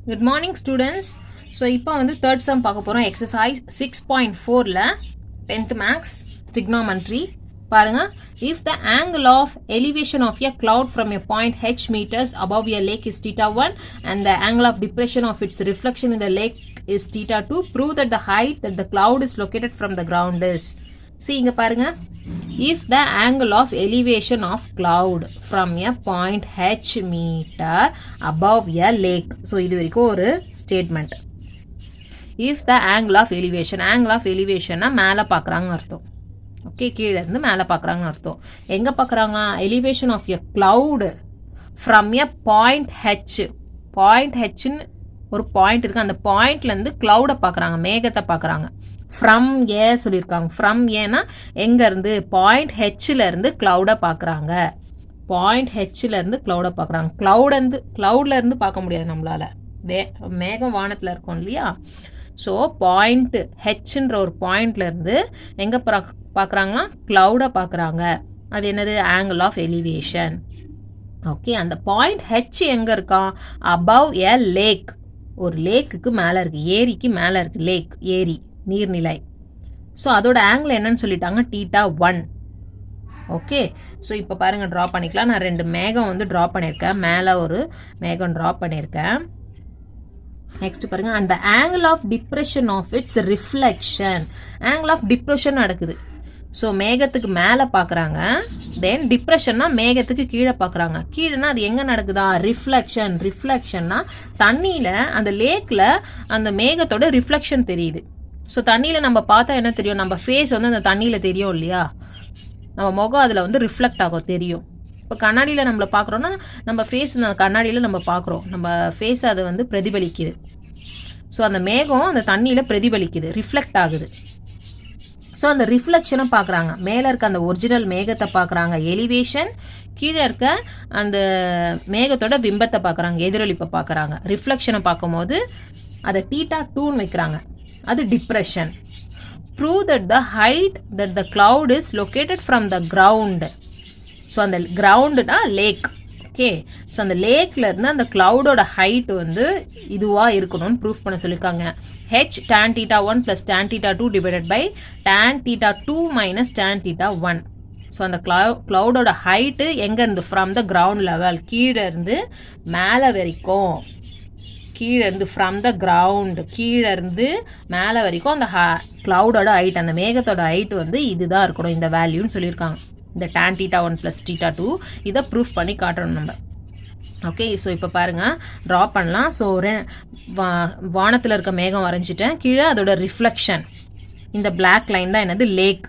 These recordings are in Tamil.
Good morning students. So இப்போ வந்து third sum பார்க்க போறோம். Exercise 6.4ல 10th max trigonometry. பாருங்க, if the angle of elevation of a cloud from a point h meters above a lake is theta 1 and the angle of depression of its reflection in the lake is theta 2, prove that the height that the cloud is located from the ground is. See இங்க பாருங்க, if the angle of elevation of cloud from a point h meter above a lake. So இது வரைக்கும் ஒரு statement. If the angle of elevation மேல பார்க்குறாங்க அர்த்தம். ஓகே, கீழே இருந்து மேலே பார்க்குறாங்க அர்த்தம். எங்கே பார்க்குறாங்க? elevation of a cloud from a point h. Point ஹெச்னு ஒரு பாயிண்ட் இருக்குது, அந்த பாயிண்ட்லேருந்து க்ளவுடை பார்க்குறாங்க, மேகத்தை பார்க்குறாங்க. ஃப்ரம் ஏ சொல்லியிருக்காங்க. ஃப்ரம் ஏன்னா எங்கேருந்து? பாயிண்ட் ஹெச்சிலேருந்து க்ளவுடை பார்க்குறாங்க. பாயிண்ட் ஹெச்சிலேருந்து க்ளவுடை பார்க்குறாங்க. க்ளவுட்லேருந்து பார்க்க முடியாது நம்மளால், மேகம் வானத்தில் இருக்கும் இல்லையா. ஸோ பாயிண்ட் ஹெச்ன்ற ஒரு பாயிண்ட்லேருந்து எங்கே பார்க்குறாங்கன்னா க்ளவுடை பார்க்குறாங்க. அது என்னது? Angle of elevation. ஓகே, அந்த பாயிண்ட் ஹெச் எங்கே இருக்கா? Above a lake. ஒரு லேக்குக்கு மேலே இருக்குது, ஏரிக்கு மேலே இருக்குது லேக், ஏரி, நீர்நிலை. ஸோ அதோட ஆங்கிள் என்னன்னு சொல்லிட்டாங்க? தீட்டா 1. ஓகே, ஸோ இப்போ பாருங்கள், ட்ரா பண்ணிக்கலாம். நான் 2 மேகம் வந்து ட்ரா பண்ணியிருக்கேன், மேலே ஒரு மேகம் ட்ரா பண்ணியிருக்கேன். நெக்ஸ்ட் பாருங்க, அந்த angle of depression of its reflection. Angle of depression நடக்குது. ஸோ மேகத்துக்கு மேலே பார்க்குறாங்க, தென் டிப்ரெஷன்னா மேகத்துக்கு கீழே பார்க்குறாங்க. கீழேனா அது எங்கே நடக்குதா? ரிஃப்ளெக்ஷன். ரிஃப்ளெக்ஷன்னா தண்ணியில், அந்த லேக்கில் அந்த மேகத்தோட ரிஃப்ளெக்ஷன் தெரியுது. ஸோ தண்ணியில் நம்ம பார்த்தா என்ன தெரியும்? நம்ம ஃபேஸ் வந்து அந்த தண்ணியில் தெரியும் இல்லையா, நம்ம முகம் அதில் வந்து ரிஃப்ளெக்ட் ஆகும், தெரியும். இப்போ கண்ணாடியில் நம்மளை பார்க்குறோன்னா நம்ம ஃபேஸ் அந்த கண்ணாடியில் நம்ம பார்க்குறோம், நம்ம ஃபேஸ் அது வந்து பிரதிபலிக்குது. ஸோ அந்த மேகம் அந்த தண்ணியில் பிரதிபலிக்குது, ரிஃப்ளெக்ட் ஆகுது. ஸோ அந்த ரிஃப்ளெக்ஷனை பார்க்குறாங்க. மேலே இருக்க அந்த ஒரிஜினல் மேகத்தை பார்க்குறாங்க எலிவேஷன், கீழே இருக்க அந்த மேகத்தோட பிம்பத்தை பார்க்குறாங்க, எதிரொலிப்பை பார்க்குறாங்க. ரிஃப்ளெக்ஷனை பார்க்கும்போது அதை தீட்டா 2ன்னு வைக்கிறாங்க, அது depression. Prove that the height that the cloud is located from the ground. So அந்த கிரவுண்டுனா லேக். ஓகே, ஸோ அந்த லேக்கில் இருந்து அந்த கிளவுடோட ஹைட் வந்து இதுவாக இருக்கணும்னு ப்ரூஃப் பண்ண சொல்லியிருக்காங்க. H tan theta 1 + tan theta 2 divided by tan theta 2 - tan theta 1. So அந்த கிளவுடோட ஹைட்டு எங்கேருந்து? ஃப்ரம் த கிரவுண்ட் லெவல், கீழே இருந்து மேலே வரைக்கும். கீழே இருந்து ஃப்ரம் த கிரவுண்ட், கீழே இருந்து மேலே வரைக்கும் அந்த கிளவுடோட ஹைட், அந்த மேகத்தோட ஹைட் வந்து இதுதான் இருக்கணும், இந்த வேல்யூன்னு சொல்லியிருக்காங்க. இந்த tan theta 1 + theta 2 இதை ப்ரூஃப் பண்ணி காட்டணும் நம்ம. ஓகே, ஸோ இப்போ பாருங்கள், ட்ரா பண்ணலாம். ஸோ வானத்தில் இருக்க மேகம் வரைஞ்சிட்டேன், கீழே அதோட ரிஃப்ளெக்ஷன், இந்த பிளாக் லைன் தான் என்னது? லேக்.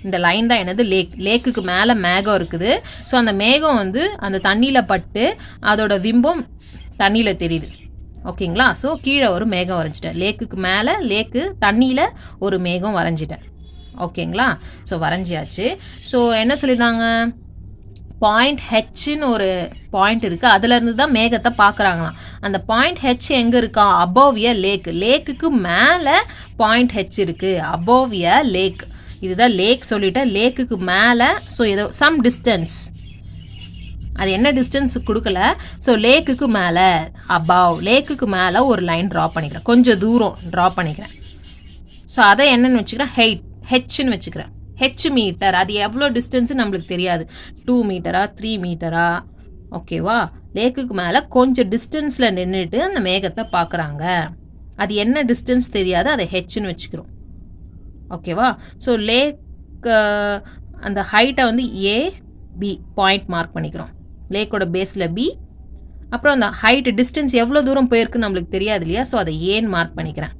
இந்த லைன் தான் என்னது? லேக். லேக்குக்கு மேலே மேகம் இருக்குது. ஸோ அந்த மேகம் வந்து அந்த தண்ணியில் பட்டு அதோட பிம்பம் தண்ணியில் தெரியுது. ஓகேங்களா? ஸோ கீழே ஒரு மேகம் வரைஞ்சிட்டேன், லேக்குக்கு மேலே, லேக்கு தண்ணியில் ஒரு மேகம் வரைஞ்சிட்டேன். ஓகேங்களா? ஸோ வரைஞ்சியாச்சு. ஸோ என்ன சொல்லியிருந்தாங்க? பாயிண்ட் ஹெச்ன்னு ஒரு பாயிண்ட் இருக்குது, அதுலேருந்து தான் மேகத்தை பார்க்குறாங்களாம். அந்த பாயிண்ட் ஹெச் எங்கே இருக்கா? Above a lakh. லேக்குக்கு மேலே பாயிண்ட் ஹெச் இருக்குது, அபவ் எ லேக். இதுதான் லேக் சொல்லிட்டேன், லேக்குக்கு மேலே. ஸோ ஏதோ சம் டிஸ்டன்ஸ், அது என்ன டிஸ்டன்ஸ் கொடுக்கல. ஸோ லேக்குக்கு மேலே, அபவ், லேக்குக்கு மேலே ஒரு லைன் ட்ரா பண்ணிக்கிறேன், கொஞ்சம் தூரம் ட்ரா பண்ணிக்கிறேன். ஸோ அதை என்னன்னு வச்சுக்கிறேன்? ஹெச்ன்னு வச்சுக்கிறேன். H metre. அது எவ்வளோ டிஸ்டன்ஸு நம்மளுக்கு தெரியாது, 2 மீட்டரா 3 மீட்டரா. ஓகேவா? லேக்குக்கு மேலே கொஞ்சம் டிஸ்டன்ஸில் நின்றுட்டு அந்த மேகத்தை பார்க்குறாங்க. அது என்ன டிஸ்டன்ஸ் தெரியாது, அதை ஹெச்ன்னு வச்சுக்கிறோம். ஓகேவா? ஸோ லேக் அந்த ஹைட்டை வந்து ஏபி பாயிண்ட் மார்க் பண்ணிக்கிறோம், லேக்கோட பேஸில் பி. அப்புறம் அந்த ஹைட் டிஸ்டன்ஸ் எவ்வளோ தூரம் போயிருக்குன்னு நம்மளுக்கு தெரியாது இல்லையா, ஸோ அதை ஏன்னு மார்க் பண்ணிக்கிறேன்.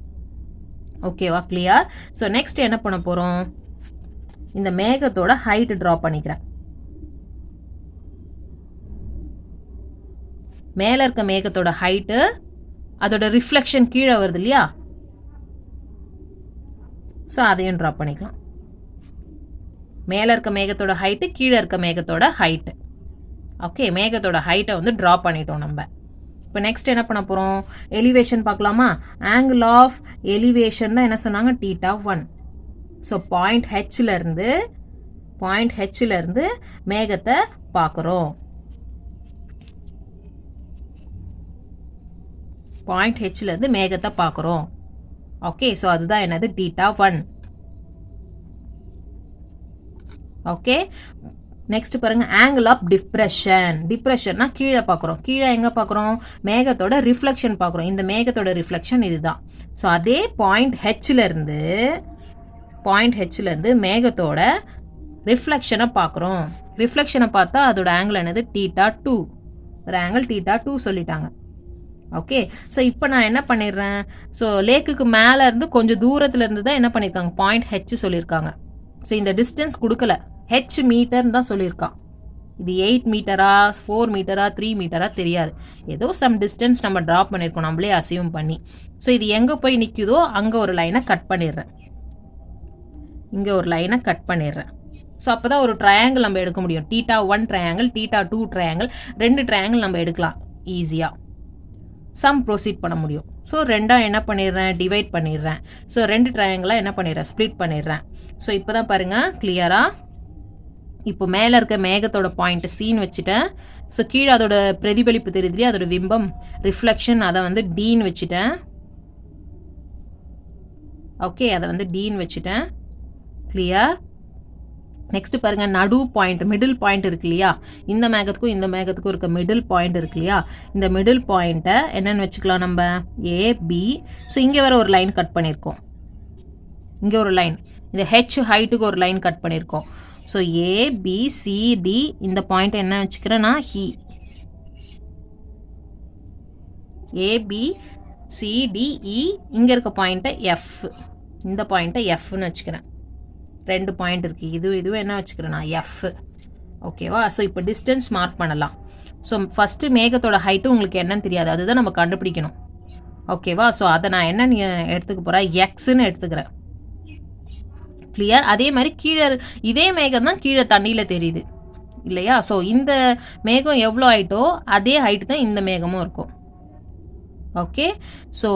ஓகேவா? கிளியர்? ஸோ நெக்ஸ்ட் என்ன பண்ண போகிறோம்? இந்த மேகத்தோட ஹைட் ட்ரா பண்ணிக்கிறேன். மேலே இருக்க மேகத்தோட ஹைட்டு, அதோட ரிஃப்ளெக்ஷன் கீழே வருது இல்லையா, ஸோ அதையும் ட்ரா பண்ணிக்கலாம். மேலே இருக்க மேகத்தோட ஹைட்டு, கீழே இருக்க மேகத்தோட ஹைட்டு. ஓகே, மேகத்தோட ஹைட்டை வந்து ட்ரா பண்ணிட்டோம் நம்ம. இப்போ நெக்ஸ்ட் என்ன பண்ண போகிறோம்? எலிவேஷன் பார்க்கலாமா? ஆங்கிள் ஆஃப் எலிவேஷன் தான் என்ன சொன்னாங்க? தீட்டா 1. ஸோ பாயிண்ட் ஹெச்சில் இருந்து மேகத்தை பார்க்குறோம். பாயிண்ட் ஹெச்லேருந்து மேகத்தை பார்க்குறோம். ஓகே, ஸோ அதுதான் என்னது θ1. ஓகே, நெக்ஸ்ட் பாருங்க ஆங்கிள் ஆஃப் டிப்ரெஷன். டிப்ரெஷன்னா கீழே பார்க்குறோம். கீழே எங்கே பார்க்குறோம்? மேகத்தோட ரிஃப்ளெக்ஷன் பார்க்குறோம். இந்த மேகத்தோட ரிஃப்ளெக்ஷன் இதுதான். ஸோ அதே பாயிண்ட் ஹெச்லேருந்து மேகத்தோட ரிஃப்ளெக்ஷனை பார்க்குறோம். ரிஃப்ளெக்ஷனை பார்த்தா அதோட ஆங்கிள் என்னது θ2. ஒரு ஆங்கிள் θ2 சொல்லிட்டாங்க. ஓகே, ஸோ இப்போ நான் என்ன பண்ணிடுறேன்? ஸோ லேக்குக்கு மேலே இருந்து கொஞ்சம் தூரத்தில் இருந்து தான் என்ன பண்ணியிருக்காங்க? பாயிண்ட் ஹெச் சொல்லியிருக்காங்க. ஸோ இந்த டிஸ்டன்ஸ் கொடுக்கல, ஹெச் மீட்டர்னு தான் சொல்லியிருக்கான். இது 8 மீட்டரா 4 மீட்டரா 3 மீட்டரா தெரியாது. ஏதோ சம் டிஸ்டன்ஸ் நம்ம ட்ராப் பண்ணியிருக்கோம் நம்மளே அசியூம் பண்ணி. ஸோ இது எங்கே போய் நிற்குதோ அங்கே ஒரு லைனை கட் பண்ணிடுறேன். இங்கே ஒரு லைனை கட் பண்ணிடுறேன். ஸோ அப்போ தான் ஒரு ட்ரையாங்கிள் நம்ம எடுக்க முடியும். θ1 ட்ரையாங்கிள், θ2 ட்ரையாங்கிள், 2 ட்ரையாங்கிள் நம்ம எடுக்கலாம் ஈஸியாக. சம் ப்ரொசீட் பண்ண முடியும். ஸோ ரெண்டாக என்ன பண்ணிடுறேன்? டிவைட் பண்ணிடுறேன். ஸோ 2 ட்ரையாங்கிளாக என்ன பண்ணிடுறேன்? ஸ்ப்ளிட் பண்ணிடுறேன். ஸோ இப்போ தான் பாருங்கள் கிளியராக. இப்போ மேலே இருக்க மேகத்தோட பாயிண்ட் சீன் வச்சுட்டேன். ஸோ கீழே அதோட பிரதிபலிப்பு தெரியுது இல்லையா, அதோட பிம்பம் ரிஃப்ளெக்ஷன், அதை வந்து டீன்னு வச்சுட்டேன். ஓகே, அதை வந்து டீன்னு வச்சுட்டேன். கிளியர். நெக்ஸ்ட் பாருங்க நடு பாயிண்ட், மிடில் பாயிண்ட் இருக்கு இல்லையா, இந்த மேகத்துக்கும் இருக்க மிடில் பாயிண்ட் இருக்கு இல்லையா, இந்த மிடில் பாயிண்ட்டை என்னன்னு வச்சுக்கலாம் நம்ம? ஏபி. ஸோ இங்கே வேற ஒரு லைன் கட் பண்ணியிருக்கோம். இங்கே ஒரு லைன், இந்த ஹெச் ஹைட்டுக்கு ஒரு லைன் கட் பண்ணியிருக்கோம். ஸோ ஏபிசிடி இந்த பாயிண்ட் என்ன வச்சுக்கிறேன்னா ஹி. ஏபிசிடிஇ இங்கே இருக்க பாயிண்ட்டை எஃப், இந்த பாயிண்ட்டை எஃப்னு வச்சுக்கிறேன். 2 பாயிண்ட் இருக்குது, இதுவும் என்ன வச்சுக்கிறேன் நான்? எஃப். ஓகேவா? ஸோ இப்போ டிஸ்டன்ஸ் மார்க் பண்ணலாம். ஸோ ஃபஸ்ட்டு மேகத்தோட ஹைட்டு உங்களுக்கு என்னன்னு தெரியாது, அதுதான் நம்ம கண்டுபிடிக்கணும். ஓகேவா? ஸோ அதை நான் என்ன எடுத்துக்க போகிறேன்? எக்ஸ்ன்னு எடுத்துக்கிறேன். கிளியர். அதே மாதிரி கீழே இதே மேகம் தான் கீழே தண்ணியில் தெரியுது இல்லையா? ஸோ இந்த மேகம் எவ்வளோ ஹைட்டோ அதே ஹைட்டு தான் இந்த மேகமும் இருக்கும். ஓகே, ஸோ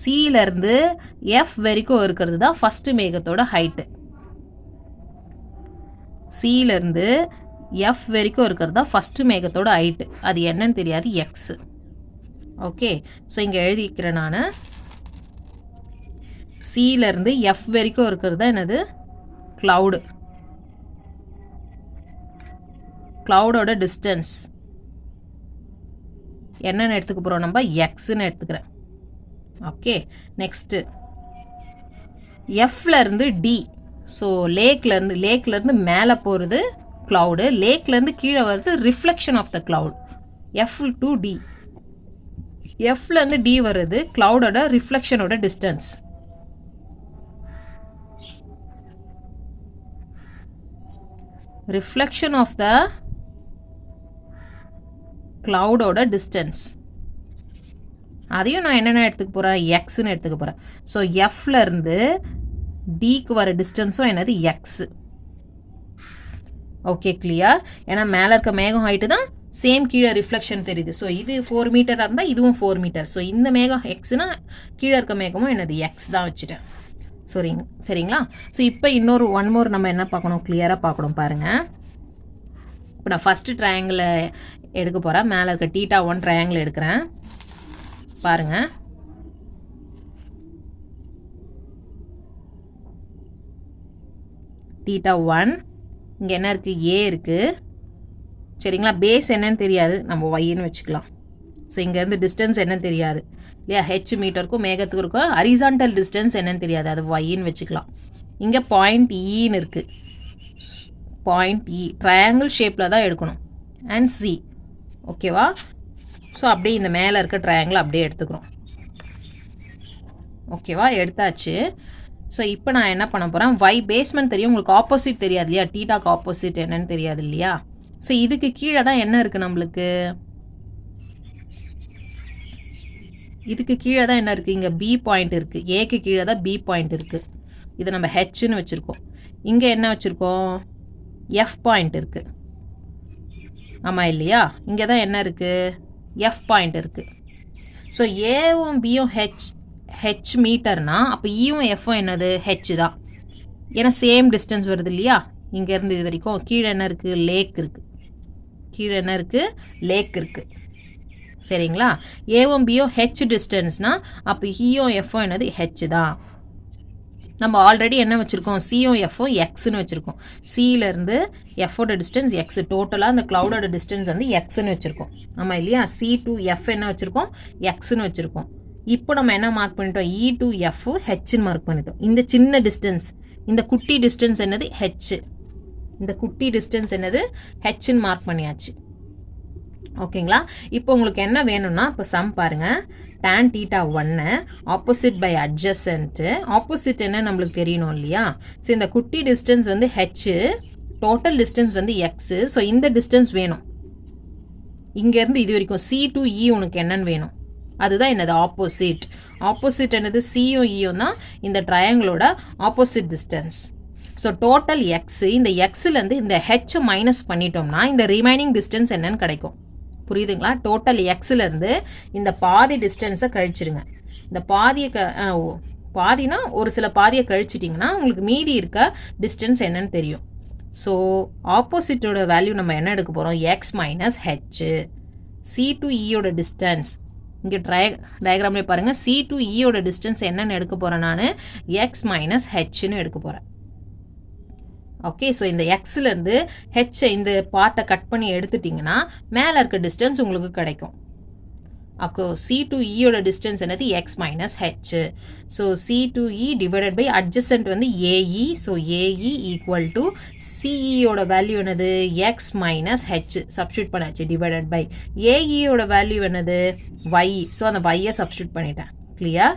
சியிலேருந்து எஃப் வரைக்கும் இருக்கிறது தான் ஃபஸ்ட்டு மேகத்தோட ஹைட்டு. சியிலேருந்து எஃப் வரைக்கும் இருக்கிறது தான் ஃபஸ்ட்டு மேகத்தோட ஹைட்டு. அது என்னன்னு தெரியாது, எக்ஸ். ஓகே, ஸோ இங்கே எழுதிக்கிறேன் நான். சியிலேருந்து எஃப் வரைக்கும் இருக்கிறது தான் என்னது? க்ளவுடு. க்ளவுடோட டிஸ்டன்ஸ் என்னன்னு எடுத்துக்க போகிறோம் நம்ம? எக்ஸ்ன்னு எடுத்துக்கிறேன். ஓகே, நெக்ஸ்ட்டு எஃப்லேருந்து டி. ஸோ லேக்லேருந்து மேலே போகிறது க்ளவுடு, லேக்லேருந்து கீழே வருது reflection of the cloud. F to D, எஃப்லேருந்து டி வருது க்ளவுடோட ரிஃப்ளெக்ஷனோட டிஸ்டன்ஸ். ரிஃப்ளெக்ஷன் ஆஃப் த க்ளவுடோட டிஸ்டன்ஸ், அதையும் நான் என்னென்ன எடுத்துக்க போகிறேன்? எக்ஸ்ன்னு எடுத்துக்க போகிறேன். ஸோ எஃப்லேருந்து டிக்கு வர டிஸ்டன்ஸும் என்னது? எக்ஸ். Okay, clear. ஏன்னா மேலே இருக்க மேகம் ஹைட்டு தான் சேம் கீழே ரிஃப்ளெக்ஷன் தெரியுது. ஸோ இது 4 மீட்டராக இருந்தால் இதுவும் 4 மீட்டர். ஸோ இந்த மேகம் எக்ஸ்னா கீழே இருக்க மேகமும் என்னது? எக்ஸ் தான் வச்சுட்டேன். சரிங்களா? ஸோ இப்போ இன்னொரு ஒன் மோர் நம்ம என்ன பார்க்கணும்? கிளியராக பார்க்கணும் பாருங்கள். இப்போ நான் ஃபஸ்ட்டு ட்ரையாங்கிளை எடுக்க போகிறேன். மேலே இருக்க θ1 ட்ரையாங்கிள் எடுக்கிறேன் பாருங்கள். θ1 இங்கே என்ன இருக்குது? ஏ இருக்குது. சரிங்களா? பேஸ் என்னன்னு தெரியாது, நம்ம ஒய்ன்னு வச்சுக்கலாம். ஸோ இங்கேருந்து டிஸ்டன்ஸ் என்னன்னு தெரியாது இல்லையா? ஹெச் மீட்டருக்கும் மேகத்துக்கும் இருக்கும். ஹரிசான்டல் டிஸ்டன்ஸ் என்னன்னு தெரியாது, அது ஒய்ன்னு வச்சுக்கலாம். இங்கே பாயிண்ட் ஈன்னு இருக்குது. பாயிண்ட் இ ட்ரையாங்கிள் ஷேப்பில் தான் எடுக்கணும். And C. ஓகேவா? ஸோ அப்படியே இந்த மேலே இருக்க ட்ரையாங்கிள் அப்படியே எடுத்துக்கிறோம். ஓகேவா? எடுத்தாச்சு. ஸோ இப்போ நான் என்ன பண்ண போகிறேன்? ஒய் பேஸ்மெண்ட் தெரியும், உங்களுக்கு ஆப்போசிட் தெரியாது இல்லையா? டீட்டாக்கு ஆப்போசிட் என்னன்னு தெரியாது இல்லையா? ஸோ இதுக்கு கீழே தான் என்ன இருக்குது நம்மளுக்கு? இதுக்கு கீழே தான் என்ன இருக்குது? இங்கே பி பாயிண்ட் இருக்குது. ஏக்கு கீழே தான் பி பாயிண்ட் இருக்குது. இதை நம்ம ஹெச்ன்னு வச்சுருக்கோம். இங்கே என்ன வச்சுருக்கோம்? எஃப் பாயிண்ட் இருக்குது. ஆமாம் இல்லையா? இங்கே தான் என்ன இருக்குது? எஃப் பாயிண்ட் இருக்குது. ஸோ ஏவும் பியும் ஹெச் மீட்டர்னா அப்போ ஈயும் எஃப்பும் என்னது? ஹெச் தான். ஏன்னா சேம் டிஸ்டன்ஸ் வருது இல்லையா? இங்கேருந்து இது வரைக்கும். கீழே என்ன இருக்குது? லேக் இருக்குது. கீழே என்ன இருக்குது? லேக் இருக்குது. சரிங்களா? ஏவும் பியும் ஹெச் டிஸ்டன்ஸ்னால் அப்போ ஈயும் எஃப்பும் என்னது ஹெச் தான். நம்ம ஆல்ரெடி என்ன வச்சுருக்கோம், சியும் எஃப்பும் எக்ஸ்ன்னு வச்சுருக்கோம். சியிலேருந்து எஃபோட டிஸ்டன்ஸ் எக்ஸ், டோட்டலாக அந்த க்ளவுடோட டிஸ்டன்ஸ் வந்து எக்ஸ்ன்னு வச்சுருக்கோம். ஆமாம் இல்லையா? சி டு எஃப் என்ன வச்சுருக்கோம், எக்ஸ்ன்னு வச்சுருக்கோம். இப்போ நம்ம என்ன மார்க் பண்ணிட்டோம், இ டு எஃப் ஹெச்ன்னு மார்க் பண்ணிட்டோம். இந்த சின்ன டிஸ்டன்ஸ், இந்த குட்டி டிஸ்டன்ஸ் என்னது ஹெச், இந்த குட்டி டிஸ்டன்ஸ் என்னது ஹெச்ன்னு மார்க் பண்ணியாச்சு. ஓகேங்களா? இப்போ உங்களுக்கு என்ன வேணும்னா இப்போ சம் பாருங்கள். tan theta 1 opposite by adjacent, opposite என்ன நம்மளுக்கு தெரியணும் இல்லையா? ஸோ இந்த குட்டி டிஸ்டன்ஸ் வந்து ஹெச், டோட்டல் டிஸ்டன்ஸ் வந்து எக்ஸு. ஸோ இந்த டிஸ்டன்ஸ் வேணும், இங்கேருந்து இது வரைக்கும் சி டு இ உனக்கு என்னன்னு வேணும், அதுதான் என்னது ஆப்போசிட். ஆப்போசிட் என்னது சியும் இயும் தான் இந்த ட்ரையாங்கிளோட opposite distance. So total X, இந்த எக்ஸ்லேருந்து இந்த ஹெச்சை மைனஸ் பண்ணிட்டோம்னா இந்த ரிமைனிங் டிஸ்டன்ஸ் என்னன்னு கிடைக்கும். புரியுதுங்களா? டோட்டல் எக்ஸ்லேருந்து இந்த பாதி டிஸ்டன்ஸை கழிச்சிருங்க. இந்த பாதியை பாதினா ஒரு சில பாதியை கழிச்சிட்டிங்கன்னா உங்களுக்கு மீதி இருக்க டிஸ்டன்ஸ் என்னன்னு தெரியும். ஸோ ஆப்போசிட்டோட வேல்யூ நம்ம என்ன எடுக்க போகிறோம், X minus H. C to இயோட டிஸ்டன்ஸ் இங்கே டயக்ராம்லேயே பாருங்கள், சி டு இயோட டிஸ்டன்ஸ் என்னென்னு எடுக்க போகிறேன் நான், எக்ஸ் மைனஸ் ஹெச்னு எடுக்க போகிறேன். ஓகே, ஸோ இந்த எக்ஸ்லேருந்து ஹெச்சை இந்த பார்ட்டை கட் பண்ணி எடுத்துட்டிங்கன்னா மேலே இருக்க டிஸ்டன்ஸ் உங்களுக்கு கிடைக்கும். அப்போ சி டு இயோட டிஸ்டன்ஸ் என்னது X minus H. So C to E divided by adjacent வந்து AE. So AE equal to சிஇயோட வேல்யூ என்னது எக்ஸ் மைனஸ் ஹெச் சப்ஸ்டியூட் பண்ணாச்சு, டிவைடட் பை ஏஇயோட வேல்யூ என்னது ஒய். ஸோ அந்த ஒய்யை சப்ஸ்டியூட் பண்ணிட்டேன். Clear?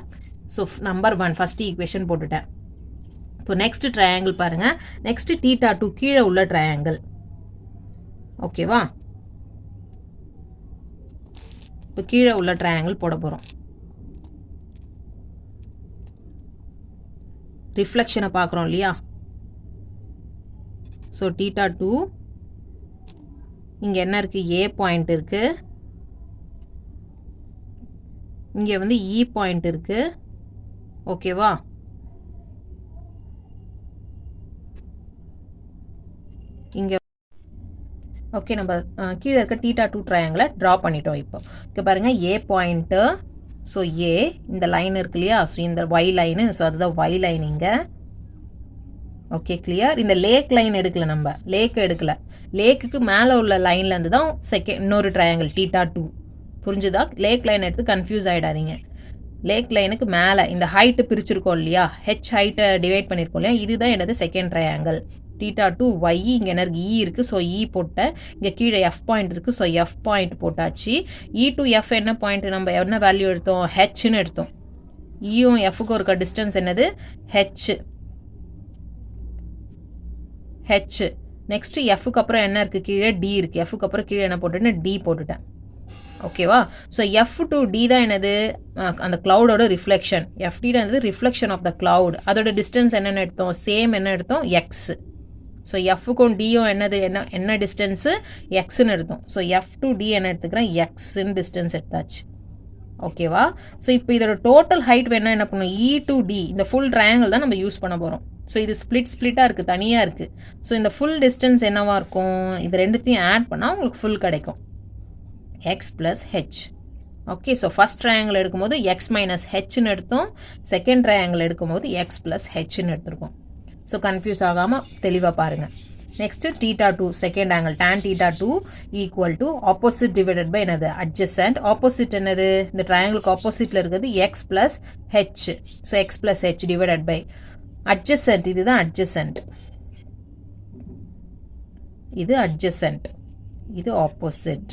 So number 1 first equation போட்டுட்டேன். இப்போ நெக்ஸ்ட் ட்ரையாங்கிள் பாருங்கள். நெக்ஸ்ட் தீட்டா 2 கீழே உள்ள ட்ரையாங்கிள். ஓகேவா? இப்போ கீழே உள்ள ட்ரையாங்கிள் போட போகிறோம். ரிஃப்ளெக்ஷனை பார்க்குறோம் இல்லையா? ஸோ தீட்டா 2 இங்கே என்ன இருக்குது, ஏ பாயிண்ட் இருக்குது, இங்கே வந்து இ பாயிண்ட் இருக்குது. ஓகேவா? இங்கே ஓகே, நம்ம கீழே இருக்க தீட்டா 2 ட்ரையாங்கிளை ட்ரா பண்ணிட்டோம். இப்போ பாருங்கள், ஏ பாயிண்ட்டு. ஸோ ஏ இந்த லைன் இருக்கு இல்லையா? ஸோ இந்த ஒய் லைனு, ஸோ அதுதான் ஒய் லைன் இங்கே. Okay, clear? இந்த லேக் லைன் எடுக்கல, நம்ம லேக் எடுக்கல. லேக்குக்கு மேலே உள்ள லைன்லேருந்து தான் இன்னொரு ட்ரையாங்கிள் தீட்டா 2. புரிஞ்சுதா? லேக் லைன் எடுத்து கன்ஃபியூஸ் ஆகிடாதீங்க. லேக் லைனுக்கு மேலே இந்த ஹைட்டு பிரிச்சிருக்கோம் இல்லையா, ஹெச் ஹைட்டை டிவைட் பண்ணியிருக்கோம் இல்லையா, இதுதான் என்னது செகண்ட் ட்ரையாங்கிள். தீட்டா 2 ஒய், இங்கே எனக்கு இ இருக்குது, ஸோ இ போட்டேன். இங்கே கீழே எஃப் பாயிண்ட் இருக்குது, ஸோ எஃப் பாயிண்ட் போட்டாச்சு. இ டு எஃப் என்ன பாயிண்ட், நம்ம என்ன வேல்யூ எடுத்தோம், ஹெச்னு எடுத்தோம். இயும் எஃப்க்கு இருக்க டிஸ்டன்ஸ் என்னது ஹெச். ஹெச் நெக்ஸ்ட் எஃப்க்கு அப்புறம் என்ன இருக்குது, கீழே டி இருக்குது. எஃப்க்கு அப்புறம் கீழே என்ன போட்டுட்டேன், டி போட்டுட்டேன். ஓகேவா? ஸோ எஃப் டு டி தான் என்னது அந்த கிளவுடோட ரிஃப்ளெக்ஷன். எஃப்டி தான் என்னது ரிஃப்ளெக்ஷன் ஆஃப் த கிளவுட். அதோட டிஸ்டன்ஸ் என்னென்னு எடுத்தோம், சேம் என்ன எடுத்தோம், எக்ஸ். ஸோ எஃப்க்கும் டியும் என்னது என்ன டிஸ்டன்ஸு எக்ஸ்ன்னு எடுத்தோம். ஸோ எஃப் டு டி என்ன எடுத்துக்கிறேன், எக்ஸ்ன்னு டிஸ்டன்ஸ் எடுத்தாச்சு. ஓகேவா? ஸோ இப்போ இதோட டோட்டல் ஹைட் வேணால் என்ன பண்ணணும், இ டு டி இந்த ஃபுல் ட்ரையாங்கிள் தான் நம்ம யூஸ் பண்ண போகிறோம். ஸோ இது ஸ்ப்ளிட்டாக இருக்குது, தனியாக இருக்குது. ஸோ இந்த ஃபுல் டிஸ்டன்ஸ் என்னவாக இருக்கும், இது ரெண்டுத்தையும் ஆட் பண்ணால் உங்களுக்கு ஃபுல் கிடைக்கும், x plus H. Okay, so first triangle எடுக்கும்போது எக்ஸ் மைனஸ் ஹெச்னு எடுத்தோம், செகண்ட் ட்ரையாங்கிள் எடுக்கும்போது எக்ஸ் ப்ளஸ் ஹெச்னு எடுத்துருக்கோம். ஸோ கன்ஃபியூஸ் ஆகாமல் தெளிவாக பாருங்கள். Next theta 2 second angle tan theta 2 equal to opposite divided by என்னது அட்ஜசன்ட். ஆப்போசிட் என்னது, இந்த ட்ரையாங்கிளுக்கு ஆப்போசிட்டில் இருக்கிறது x plus H. So x plus H divided by adjacent. இதுதான் அட்ஜசன்ட், இது அட்ஜசன்ட், இது ஆப்போசிட்.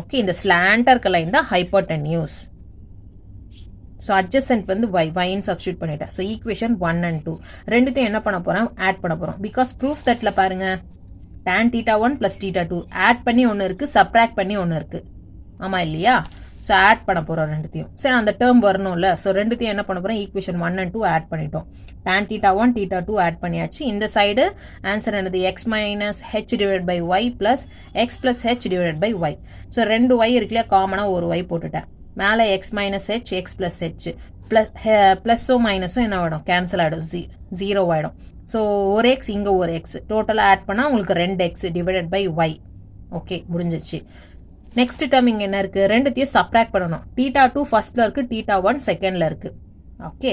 ஓகே, இந்த ஸ்லாண்டாக இருக்க லைன் தான் ஹைப்போட்டென்யூஸ். ஸோ அட்ஜசன்ட் வந்து வைன்னு சப்ஸ்டியூட் பண்ணிட்டேன். ஸோ ஈக்குவேஷன் 1 and 2 ரெண்டுத்தையும் என்ன பண்ண போகிறோம், ஆட் பண்ண போகிறோம். பிகாஸ் ப்ரூஃப் தட்டில் பாருங்கள், tan theta 1 + theta 2 ஆட் பண்ணி ஒன்று இருக்குது, சப்ராக்ட் பண்ணி ஒன்று இருக்குது. ஆமாம் இல்லையா? ஸோ ஆட் பண்ண போகிறோம் ரெண்டுத்தையும். சரி, அந்த டேர்ம் வரணும்ல. ஸோ ரெண்டுத்தையும் என்ன பண்ண போகிறோம், ஈக்குவேஷன் 1 and 2 ஆட் பண்ணிட்டோம். tan theta 1 theta 2 ஆட் பண்ணியாச்சு. இந்த சைடு ஆன்சர் என்னது, X minus H divide by Y plus X plus H divide by Y. So 2 Y இருக்குல்லையா, காமனாக ஒரு ஒய் போட்டுட்டேன். மேலே X minus H, X plus H, ப்ளஸ்ஸும் மைனஸும் என்ன ஆகிடும், கேன்சல் ஆகிடும், 0 ஆகிடும். ஸோ ஒரு எக்ஸ், இங்கே ஒரு எக்ஸ், டோட்டலாக ஆட் பண்ணால் உங்களுக்கு 2 x divided by Y. Okay, முடிஞ்சிச்சு. நெக்ஸ்ட் டேர்ம் இங்கே என்ன இருக்குது, ரெண்டுத்தையும் சப்ராக்ட் பண்ணணும். θ2 ஃபர்ஸ்ட்ல இருக்குது, θ1 செகண்டில் இருக்குது. ஓகே,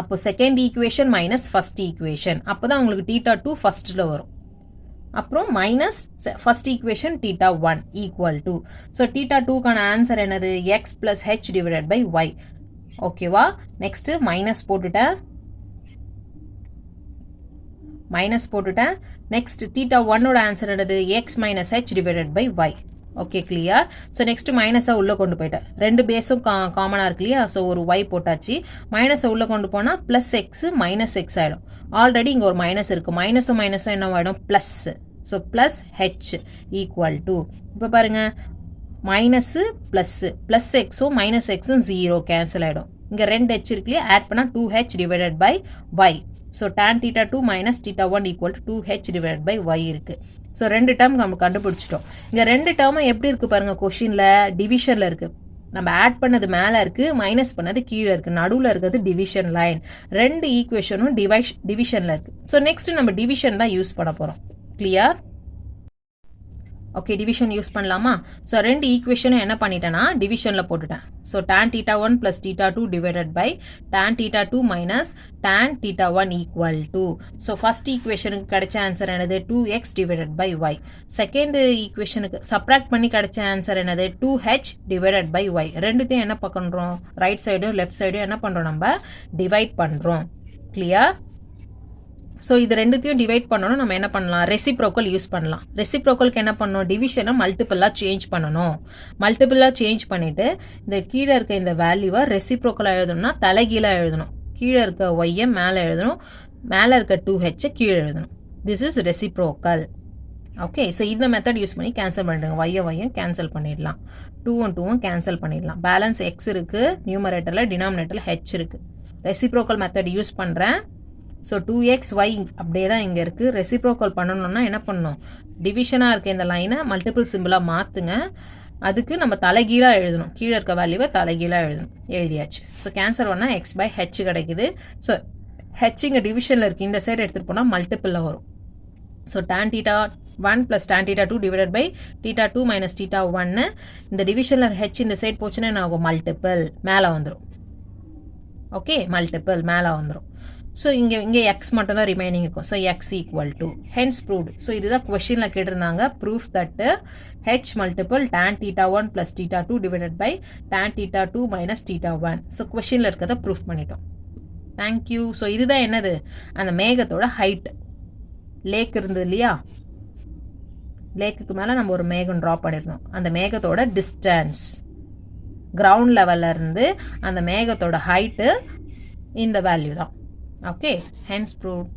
அப்போ second equation minus first equation, அப்போ தான் உங்களுக்கு θ2 ஃபர்ஸ்ட்டில் வரும். அப்புறம் minus first equation θ1 equal to, so θ2க்கான ஆன்சர் என்னது, X plus H divided by Y. ஓகேவா, நெக்ஸ்ட் மைனஸ் போட்டுட்டேன். நெக்ஸ்ட் θ1ஓட ஆன்சர் என்னது, X minus H divided by Y. Okay, clear. So next மைனஸை உள்ளே கொண்டு போயிட்டேன். ரெண்டு பேஸும் காமனாக இருக்கு இல்லையா, ஸோ ஒரு ஒய் போட்டாச்சு. மைனஸை உள்ளே கொண்டு போனால் ப்ளஸ் எக்ஸ் மைனஸ் எக்ஸ் ஆகிடும். ஆல்ரெடி இங்கே ஒரு மைனஸ் இருக்குது, மைனஸும் என்ன ஆகிடும், plus. So plus H equal to, இப்போ பாருங்கள் மைனஸு ப்ளஸ்ஸு, ப்ளஸ் எக்ஸும் மைனஸ் எக்ஸும் 0 கேன்சல் ஆகிடும். இங்கே 2 ஹெச் இருக்கு இல்லையா, ஆட் பண்ணால் 2h divided by Y. So tan θ2 minus θ1 equal to 2h divided by Y இருக்குது. ஸோ ரெண்டு டேர்ம் நம்ம கண்டுபிடிச்சிட்டோம். இங்கே ரெண்டு டேர்மும் எப்படி இருக்குது பாருங்கள், கொஷினில் டிவிஷனில் இருக்குது. நம்ம ஆட் பண்ணது மேலே இருக்குது, மைனஸ் பண்ணது கீழே இருக்குது, நடுவில் இருக்கிறது டிவிஷன் லைன். ரெண்டு ஈக்குவேஷனும் டிவிஷனில் இருக்குது. ஸோ நெக்ஸ்ட் நம்ம டிவிஷன் தான் யூஸ் பண்ண போகிறோம். கிளியர்? ஓகே, டிவிஷன் யூஸ் பண்ணலாமா? ஸோ ரெண்டு ஈக்குவேஷனும் என்ன பண்ணிட்டேன்னா டிவிஷனில் போட்டுட்டேன். So tan θ1 plus θ2 divided by tan θ2 minus tan θ1 equal to, so first ஈக்குவேஷனுக்கு கிடைச்ச ஆன்சர் என்னது, 2x divided by Y. Second ஈக்குவேஷனுக்கு சப்ராக்ட் பண்ணி கிடைச்ச ஆன்சர் என்னது, 2h டிவைடட் பை ஒய். ரெண்டுத்தையும் என்ன பண்ணுறோம், ரைட் சைடும் லெஃப்ட் சைடும் என்ன பண்ணுறோம், நம்ம டிவைட் பண்ணுறோம். கிளியர்? ஸோ இது ரெண்டுத்தையும் டிவைட் பண்ணணும். நம்ம என்ன பண்ணலாம், ரெசிப்ரோக்கல் யூஸ் பண்ணலாம். ரெசிப்ரோக்கலுக்கு என்ன பண்ணணும், டிவிஷனை மல்டிபிளாக சேஞ்ச் பண்ணணும். மல்டிபிளாக சேஞ்ச் பண்ணிவிட்டு இந்த கீழே இருக்க இந்த வேல்யூவை ரெசிப்ரோக்கலாக எழுதணும்னா தலைகீழாக எழுதணும். கீழே இருக்க ஒய்யை மேலே எழுதணும், மேலே இருக்க 2ஹெச்சை கீழே எழுதணும். This is reciprocal. Okay, so இந்த மெத்தட் யூஸ் பண்ணி கேன்சல் பண்ணிடுங்க. ஒய்யை கேன்சல் பண்ணிடலாம், 2 கேன்சல் பண்ணிடலாம். பேலன்ஸ் எக்ஸ் இருக்குது நியூமரேட்டரில், டினாமினேட்டரில் ஹெச் இருக்குது. ரெசிப்ரோக்கல் மெத்தட் யூஸ் பண்ணுறேன். ஸோ 2xy அப்படியே தான் இங்கே இருக்குது. ரெசிப்ரோக்கல் பண்ணணும்னா என்ன பண்ணணும், டிவிஷனாக இருக்க இந்த லைனை மல்டிபிள் சிம்பிளாக மாற்றுங்க. அதுக்கு நம்ம தலைகீழாக எழுதணும், கீழே இருக்க வேல்யூவை தலைகீழாக எழுதணும். எழுதியாச்சு. ஸோ கேன்சல் பண்ணால் எக்ஸ் பை ஹெச் கிடைக்குது. ஸோ ஹெச் இங்கே டிவிஷனில் இருக்குது, இந்த சைடு எடுத்துகிட்டு போனால் மல்டிப்பிளில் வரும். So tan θ1 plus tan θ2 divided by θ2 minus θ1. இந்த டிவிஷனில் ஹெச் இந்த சைடு போச்சுன்னா என்ன ஆகும், மல்டிப்பிள் மேலே வந்துடும். ஓகே, மல்டிப்பிள் மேலே வந்துடும். ஸோ இங்கே எக்ஸ் மட்டும் தான் ரிமைனிங் இருக்கும். So X equal to, hence proved. So இதுதான் கொஸ்டினில் கேட்டிருந்தாங்க. Proof that H multiple tan θ1 plus θ2 divided by tan θ2 minus θ1. So கொஸ்டினில் இருக்கிறத ப்ரூஃப் பண்ணிட்டோம். தேங்க்யூ. ஸோ இதுதான் என்னது, அந்த மேகத்தோட ஹைட். லேக் இருந்தது இல்லையா, லேக்குக்கு மேலே நம்ம ஒரு மேகம் ட்ரா பண்ணியிருந்தோம். அந்த மேகத்தோட டிஸ்டன்ஸ் கிரவுண்ட் லெவலில் இருந்து அந்த மேகத்தோட ஹைட்டு இந்த வேல்யூ தான். Okay, hence proved.